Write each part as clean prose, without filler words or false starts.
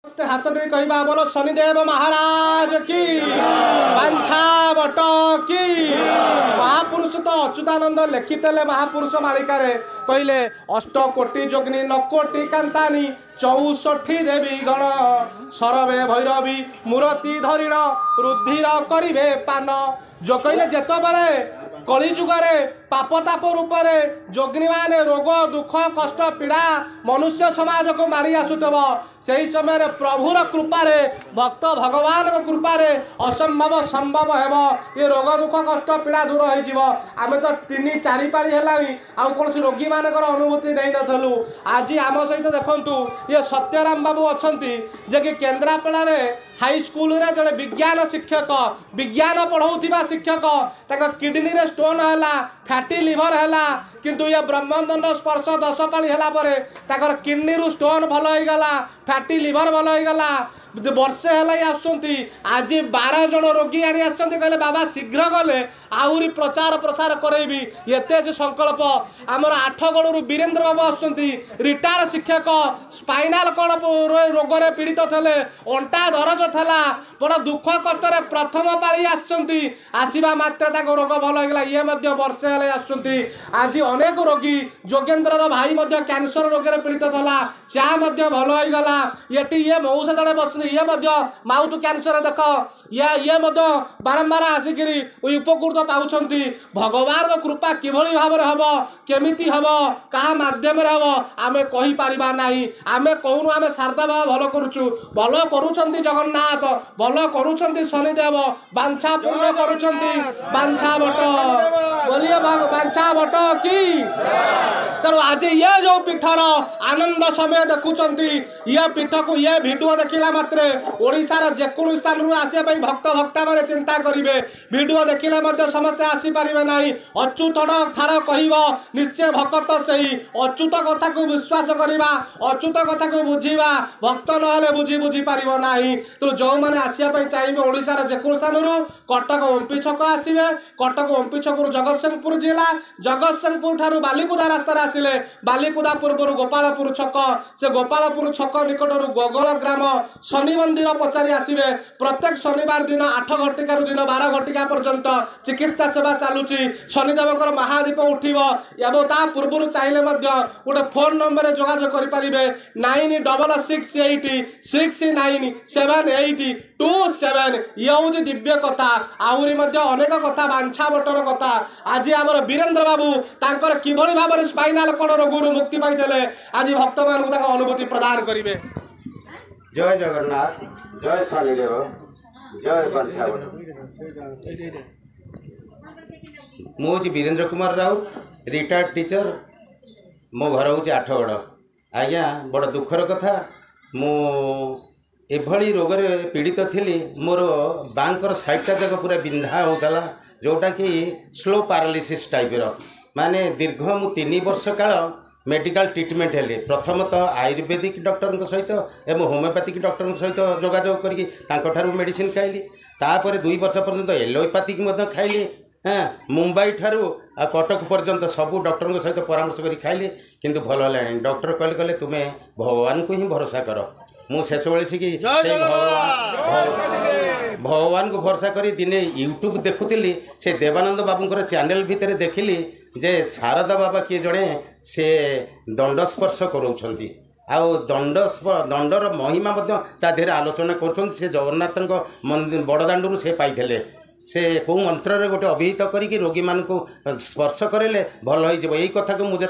हाथ टे कहवा बोलो शनिदेव महाराज की बांछा बट की महापुरुष तो अच्युतानंद लिखिते महापुरुष मालिका कहले अष्टकोटि जोगिनी नकोटि कांतानी 64 देवी गण सरवे भैरवी मूर्ति धरिण रुधिर करिवे पान जो कहले जेत बेले कलिजुगे पापताप रूप से जोगिनी माने रोग दुख कष्ट पीड़ा मनुष्य समाज को मारी आसुथब से ही समय प्रभुर कृपारे भक्त भगवान कृपारे असंभव संभव हेब ये रोग दुख कष्ट पीड़ा दूर होमें तो 3-4 पाली है कौन रोगी मानकर अनुभूति नहीं नलु आज आम सहित देखु ये सत्यराम बाबू अच्छा जे कि केन्द्रापड़ा हाई स्कूल रे जड़े विज्ञान शिक्षक विज्ञान पढ़ाऊा शिक्षक किडनी रे स्टोन है फैटी लिवर है किंतु ये ब्रह्मदंड स्पर्श 10 पाली है किडनी रु स्टोन भल होगा फैटी लिवर भल होगा वर्षे है आसुँच आज 12 जन रोगी आनी कहले बाबा शीघ्र गले आहरी प्रचार प्रसार करेबी एते संकल्प आमर 8गड़ू वीरेन्द्र बाबू आसुँच रिटायर्ड शिक्षक स्पाइनाल कॉर्ड रोग में पीड़ित थे अंटा दरज था बड़ दुख कष्ट प्रथम पाली आसवा मात्र रोग भल होगा ये वर्षे है आसुँच आज अनेक रोगी जोगेन्द्र भाई कैंसर रोग में पीड़ित था चा भल होगा ये मौसा जड़े बस ये माउथ कैंसर देख ये बारंबार आसिक उपकृत पाँच भगवान कृपा किभली भाव हम केमिति हम क्या मध्यम हम आम कहीपर ना आम कहूँ आम शारदा बाबा भल करुचु भल करुँच जगन्नाथ भल करुँच शनिदेव बांछा पूर्ण बांछा बट बोलिए बांछा बट की तेणु आज ये जो पीठर आनंद समय देखुं ये पीठ को ये भिडियो देखला मात्र ओडिशार जेकोसी स्थान आसपा भक्त भक्ता मैंने चिंता करेंगे भिडियो देखिले समस्ते आसीपारे ना अच्युत ठार कह निश्चय भक्त से अच्युत कथा को विश्वास करवा अच्युत कथा को बुझा भक्त ना बुझी बुझी पार ना तो जो मैंने आसपा चाहिए ओडिशार जेकोसी स्थान कटक ओम्पी छक आसवे कटक ओम्पी छक जगतसिंहपुर जिला जगतसिंहपुर ठार बालीकुदा रास्तार आसिले बालीकुदा पूर्व गोपालपुर छक से गोपालपुर छक निकट गोगल ग्राम शनि मंदिर पचारि आसवे प्रत्येक शनिवार दिन 8 घटिका दिन 12 घटिका पर्यंत चिकित्सा सेवा चलुची शनिदेव महादीप उठिब एवं ता पूर्व चाहिए गोटे फोन नंबर जोगाजोग करेंगे 9668697827 ये हूँ दिव्य कथा आहरी अनेक कथा बांछा बटर कथा आज आमर वीरेन्द्र बाबू तांकर किभली भाव में स्पाइनाल कॉर्ड रोगरू मुक्ति पाई आज भक्त मान अनुभूति प्रदान करेंगे। जय जगन्नाथ जय शनिदेव जय बांछा मुझे वीरेन्द्र कुमार राउत रिटायर्ड टीचर मो घर हूँ 8गड़ आज्ञा बड़ दुखर कथा मु एभली रोग पीड़ित थी मोर बांकर साइडटा जाक पूरा बिंधा होता जोटा कि स्लो पैरालिसिस टाइपर माने दीर्घ मु 3 वर्ष काल मेडिकल ट्रीटमेंट हेले प्रथमतः आयुर्वेदिक डॉक्टर सहित एवं होमियोपैथिक डॉक्टर सहित जोगाजोग करके मेडिसिन खाइली तापर 2 वर्ष पर्यंत एलोपैथिक खाइली हाँ मुंबई ठारू कटक पर्यंत सबू डॉक्टर सहित परामर्श कर खाइली किंतु भल है डॉक्टर कहले तुम्हें भगवान को ही भरोसा कर मु शेष बेले कि भगवान को भरोसा करी दिने यूट्यूब देखुली से देवानंद बाबूंकर चैनल भितर देखिली जे शारदा बाबा किए जड़े से दंड स्पर्श कराउछंती आउ दंडर महिमा देहरे आलोचना कर जगन्नाथ बड़दाण्डु से पाई से कौ मंत्र गोटे अभिहित करी रोगी मान को स्पर्श करेले भल हो कथा को मुझे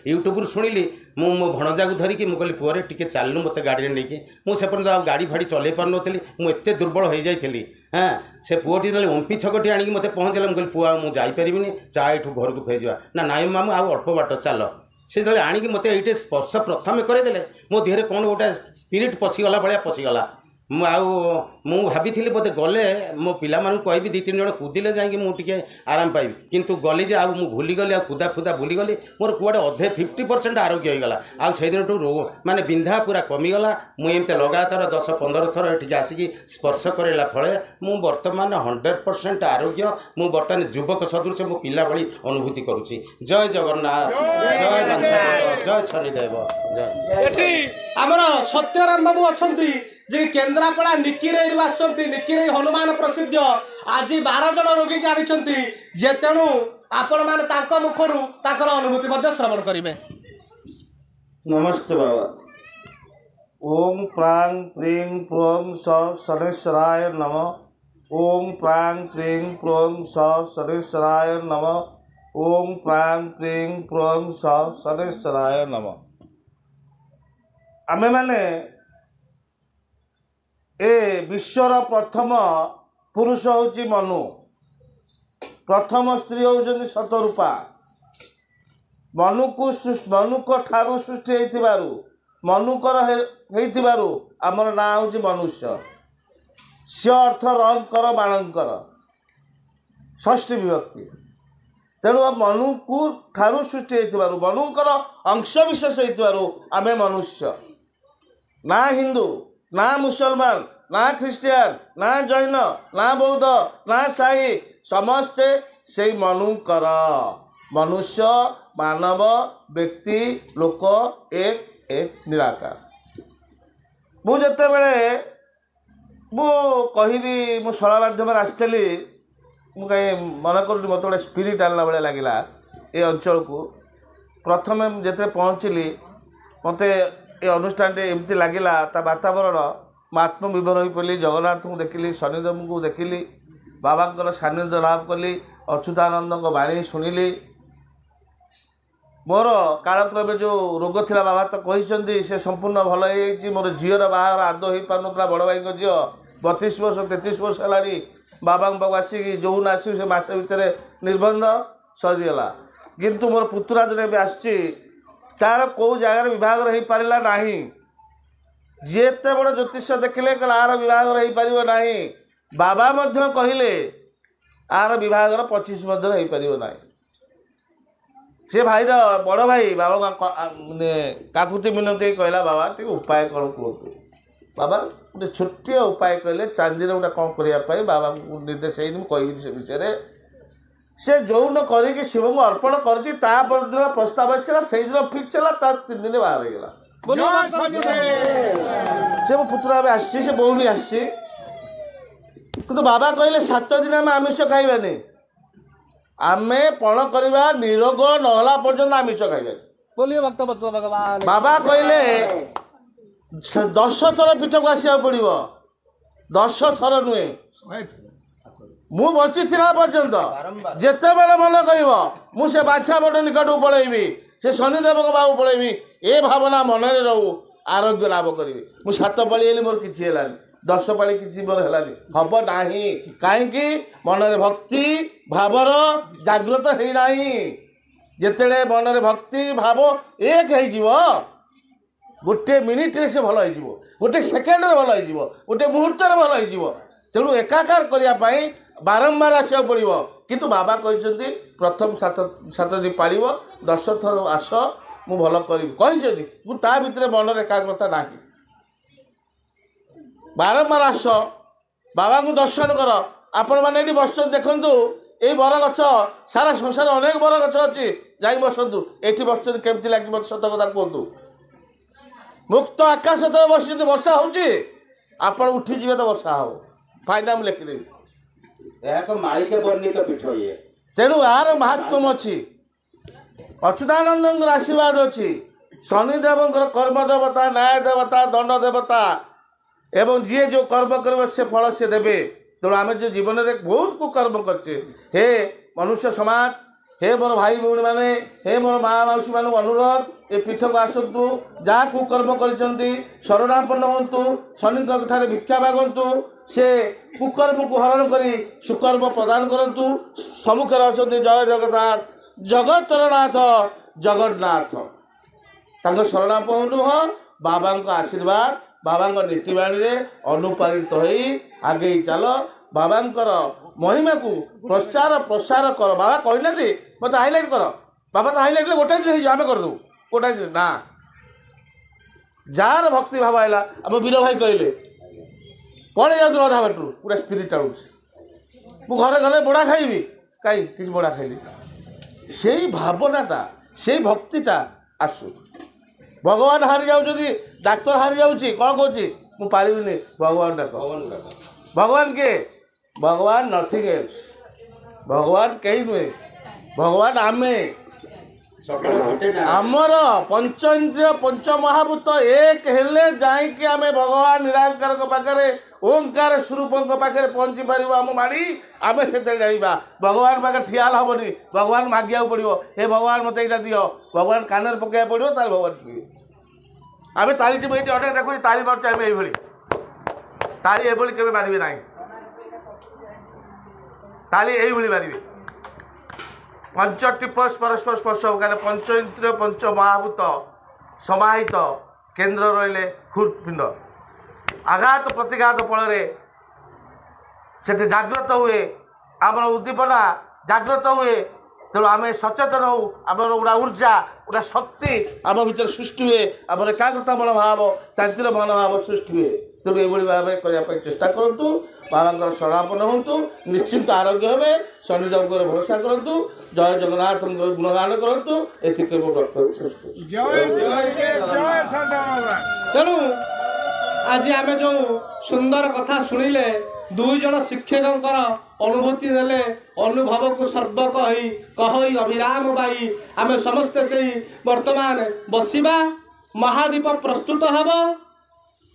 यूट्यूब शुणिली मो भणजा को धरिकी मुझे पुअरे टी चलू मत गाड़ी में नहीं मुझे पर्यटन गाड़ी फाड़ी चल पार नी मुझे एत दुर्बल हो जाइली हाँ से पुओटी ना ओम्पी छकटी आणिक मत पहुँचला मुझे पुआ मुझे चा यू घर को फेर ना नाई मामू आउ अल्प बाट चल से जो आणिक मत ये स्पर्श प्रथम करदेले मो देहरे कौन गोटे स्पिरिट पशिगला भाया पशिगला मु भाभी बोधे गले मो पिला कहि 2-3 जन कूदिले जाकि मुझे आराम पाइबी किंतु गली जे आउ भूली गली कुदा फुदा भूली गली मोर कुआड़े अधे 50% आरोग्य होगा आउ से दिन रोग माने बिंधा पूरा कमीगला मुझे लगातार 10-15 थर ये आसिक स्पर्श करेला फले मु बर्तमान 100% आरोग्य मु बर्तमान युवक सदृश मो पिला भली अनुभूति करुच्ची। जय जगन्नाथ जय बांछा जय शनिदेव जय। आमर सत्यराम बाबू अच्छा ଯେ କେନ୍ଦ୍ରାପଡ଼ା ନିକିରେଇରୁ ଆସୁଛନ୍ତି। ନିକିରେଇ ହନୁମାନ ପ୍ରସିଦ୍ଧ। ଆଜି 12 ଜଣ ରୋଗୀକି ଆଣିଛନ୍ତି ଯେ ତେଣୁ ଆପଣମାନେ ତାଙ୍କ ମୁଖରୁ ତାଙ୍କର ଅନୁଭୂତି ମଧ୍ୟ ଶ୍ରବଣ କରିବେ। नमस्ते बाबा। ओम प्रांग प्रीं प्रों स शनेश्वराय नमः। ओम प्रांग प्रीं प्रों स शनेश्वराय नमः। ओम प्रांग प्रीं प्रों स शनेश्वराय नमः। आमे माने ए विश्वर प्रथम पुरुष होची मनु, प्रथम स्त्री होउछन्ति शतरूपा। मनुको ठारू सृष्टि होइतिबारु मनुकर होइतिबारु आमर ना होउछि मनुष्य। स्य अर्थ रंकर बाणंकर षष्ठी विभक्ति। तेणु मनुको ठारू सृष्टि होइतिबारु मनुकर अंश विशेष होइतिबारु आमे मनुष्य। ना हिंदू ना मुसलमान ना ख्रिस्टियान ना जैन ना बौद्ध ना साई समस्ते से मनुकर मनुष्य मानव व्यक्ति लोक एक एक निराकार। मुझे मु कहबी मु शला माध्यम आसली कहीं मन कर मत गोटे स्पिरिट आनला भाई लगे ये अंचल को प्रथम जिते पहुँचली मत ये अनुष्ठान एमती लगिला वातावरण मैं आत्मविभोर हो पड़ी। जगन्नाथ को देखिली, शनिदेव को देखिली, बाबा सानिध्य लाभ कली, अच्युतानंद बाणी शुणिली। मोर कालक्रमे जो रोग थिला बाबा तो कहते से संपूर्ण भल हो। मोर झीर बाहर आद हो पार ना बड़ भाई झील 32 वर्ष 33 वर्ष है बाबा पाक आसिक जो आस मस भितर निर्बंध सरीगला। किंतु मोर पुतुरा जन आसी तार कौ जगार विभाग हो पारा ना जिते बड़ ज्योतिष देखिले आर विभाग हो पार ना। बाबा कहले आर विभाग 25 हो पार ना। से भाई बड़ भाई बाबा काकुति मिनती कहला बाबा टे उपाय कौन कहतु। बाबा गोटे छोटिया उपाय कहले चांदीर गोटे कौन करने बाबा निर्देश कह से विषय से जौन करी शिव को अर्पण कर प्रस्ताव आसला से दिन फिक्स है 3 दिन बाहर हो गला। से मो पुतुरा आसी से बोह भी आसी कि बाबा कहले 7 दिन आम आमिष खाइबानी आमे पण करवा निरोग नहला पर्यंत आमिष खाइबा। बोलिए भक्त भगवान। बाबा कहले 10 थर पीठ को आसा पड़ो 10 थर नुहे मु बची पर्यंत जिते बड़े मन कह मुझे बाछा बट निकट को पलैबी से शनिदेव पाक पलैबी ए भावना मन में रहू आरोग्य लाभ करी। मु 7 पाली मोर किसी है 10 पाली किसी मोर है हम ना कहीं मन में भक्ति भावर जागृत होना जिते मन में भक्ति भाव एक हो गोटे मिनिट्रे से भल हो गोटे सेकेंड भल हो गोटे मुहूर्त भल हो। तेणु एकाकार करने बारंबार आसा पड़ो। किंतु बाबा कहते प्रथम 7 दिन पाल 10 थर आस मु भल करी ता भितर मन एकाग्रता ना। बारंबार आस बाबा को दर्शन कर आपण मैंने बस देखु ये बरगछ सारा संसार अनेक बरगछ अच्छी जा बसतु ये बस केमती लगे मत सत कथा कहतु। मुक्त आकाश तले बस वर्षा होपण उठीजे तो वर्षा हो फाइना मुझे लिखिदेवी माइक वर्णित पीठ ये। तेणु यार महात्म अच्छी अच्युतानंद आशीर्वाद अच्छी शनिदेव कर्म देवता न्याय देवता दंड देवता एवं जी जो कर्म कर से फल से देवे। तेणु आम जो जीवन में बहुत कुकर्म करचे हे मनुष्य समाज हे मोर भाई भौणी मैंने हे मोर माँ मौसी मान अनुरोध ए पीठ को आसतु जहाँ कुकर्म कर शरणापन्न हूँ शनि भिक्षा मागतु से कुकर्म को हरण करी सुकर्म प्रदान करतु। सम्मुख अच्छा जय जगन्नाथ जगतर नाथ जगन्नाथ शरणापन्न हाँ बाबा आशीर्वाद बाबा नीतिवाणी अनुप्राणित हो आगे चल बाबा महिमा को प्रचार प्रसार कर। बाबा कहना मत हाइलाइट कर बाबा तो हाइलाइट गोटे दिन आम करदे गोटे दिन ना जार भक्ति भाव है आम वीर भाई कहले पड़े जाऊँ अधा बाटू पूरा स्पिरिट आऊँ मु घरे गले बड़ा खाइबी कहीं किसी बड़ा खाइली से भावनाटा से भक्तिटा आसू। भगवान हारी जाऊँ डाक्तर हारी जाऊँ कौन कौच ମୁଁ ପାରିବିନି ଭଗବାନ ଡାକ ଭଗବାନ କିଏ ଭଗବାନ ନଥିଙ୍ଗ ଏଲ୍ସ ଭଗବାନ କେହି ନୁହେଁ ଭଗବାନ ଆମେ ଆମର ପଞ୍ଚ ଇନ୍ଦ୍ରିୟ ପଞ୍ଚ ମହାଭୂତ ଏକ ହେଲେ ଯାଇକି ଆମେ ଭଗବାନ ନିରାକାରଙ୍କ ପାଖରେ ଓଙ୍କାର ସ୍ୱରୂପଙ୍କ ପାଖରେ ପହଞ୍ଚି ପାରିବ ଆମ ମାଡ଼ି ଆମେ ସେତେବେଳେ ଜାଣିବା ଭଗବାନ ପାଖରେ ଠିଆ ହେଲେ ହେବନି ଭଗବାନ ମାଗିବାକୁ ପଡ଼ିବ ହେ ଭଗବାନ ମୋତେ ଏଇଟା ଦିଅ ଭଗବାନ କାନରେ ପକାଇବାକୁ ପଡ଼ିବ ତାହେଲେ ଭଗବାନ ଶୁଣିବେ ଆମେ ତାଳି ଟିପ ଏଇଠି ଅନେକ ଦେଖୁଛି ତାଳି ମାରୁଛୁ ଆମେ ଏଇଭଳି ତାଳି ଏଭଳି କେବେ ମାରିବେ ନାହିଁ ତାଳି ଏଇଭଳି ମାରିବେ ପଞ୍ଚଟିପ ପରସ୍ପର ସ୍ପର୍ଶ କାରଣ ପଞ୍ଚ ଇନ୍ଦ୍ରିୟ ପଞ୍ଚ ମହାଭୂତ ସମାହିତ କେନ୍ଦ୍ର ରହିଲେ ହୃତ୍ପିଣ୍ଡ ଆଘାତ ପ୍ରତିଘାତ ଫଳରେ ସେଠି ଜାଗ୍ରତ ହୁଏ ଆମର ଉଦ୍ଦୀପନା ଜାଗ୍ରତ ହୁଏ ତେଣୁ ଆମେ ସଚେତନ ହଉ ଆମର ଗୁଡ଼ା ଉର୍ଜା ଗୁଡ଼ା ଶକ୍ତି ଆମ ଭିତରେ ସୃଷ୍ଟି ହୁଏ ଆମର ଏକାଗ୍ରତା ମନୋଭାବ ଶାନ୍ତିର ମନୋଭାବ ସୃଷ୍ଟି ହୁଏ ତେଣୁ ଏଭଳି ଭାବେ କରିବା ପାଇଁ ଚେଷ୍ଟା କରନ୍ତୁ ବାବାଙ୍କର ଶରଣାପନ୍ନ ହୁଅନ୍ତୁ ନିଶ୍ଚିନ୍ତ ଆରୋଗ୍ୟ ହେବେ ଶନିଦେବଙ୍କର ଭରସା କରନ୍ତୁ ଜୟ ଜଗନ୍ନାଥଙ୍କର ଗୁଣଗାନ କରନ୍ତୁ ଏଥିକି ମୁଁ ବକ୍ତବ୍ୟ ଶେଷ କରୁଛି ତେଣୁ ଆଜି ଆମେ ଯେଉଁ ସୁନ୍ଦର କଥା ଶୁଣିଲେ ଦୁଇ ଜଣ ଶିକ୍ଷକଙ୍କର ଅନୁଭୂତି ନେଲେ ଅନୁଭବକୁ ସର୍ବ କହି ଅଭିରାମ ବାଇ ଆମେ ସମସ୍ତେ ସେଇ ବର୍ତ୍ତମାନ ବସିବା ମହାଦୀପ ପ୍ରସ୍ତୁତ ହେବ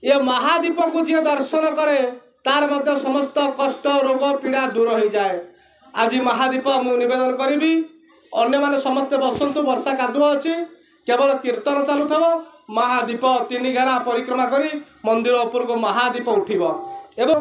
ଏ ମହାଦୀପକୁ ଯିଏ ଦର୍ଶନ କରେ ତାର ମଧ୍ୟ ସମସ୍ତ କଷ୍ଟ ରୋଗ ପୀଡ଼ା ଦୂର ହୋଇଯାଏ ଆଜି ମହାଦୀପ ମୁଁ ନିବେଦନ କରିବି ଅନ୍ୟମାନେ ସମସ୍ତେ ବସନ୍ତୁ ବର୍ଷା କାଦୁଅ ଅଛି କେବଳ କୀର୍ତ୍ତନ ଚାଲୁଥିବ ମହାଦୀପ 3 ଘେରା ପରିକ୍ରମା କରି ମନ୍ଦିର ଉପରକୁ ମହାଦୀପ ଉଠିବ ଏବଂ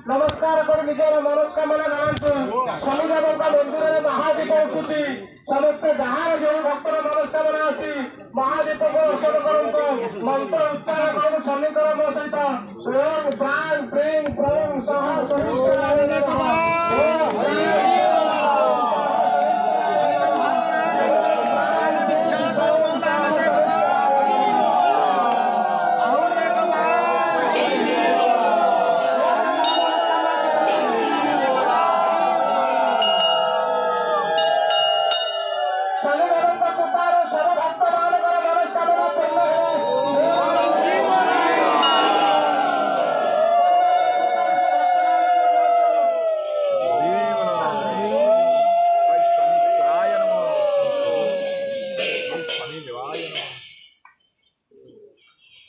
नमस्कार कर निजर मनोकामना जनातु शनिदेवका मंदिर में महादीप उठुची समस्त जहां जो भक्तर मनोकामना आसी महादीप को अर्पण करंतु मंत्र उच्चारण करू शनिकर मो सहित ओम प्राण प्रेम प्रम सह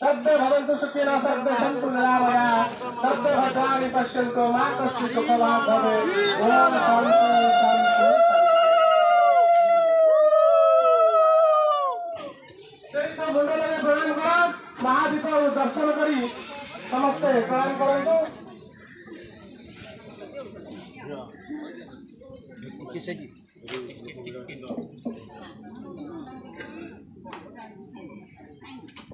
सर्वे भवन्तु सुखिनः सर्वे सन्तु निरामयाः सर्वे भद्राणि पश्यन्तु मा कश्चित् दुःखभाग् भवेत् ओम शान्ति शान्ति मंडल में प्रणाम करो महादीप दर्शन करी समस्ते प्रणाम करंतु ନାଇଁ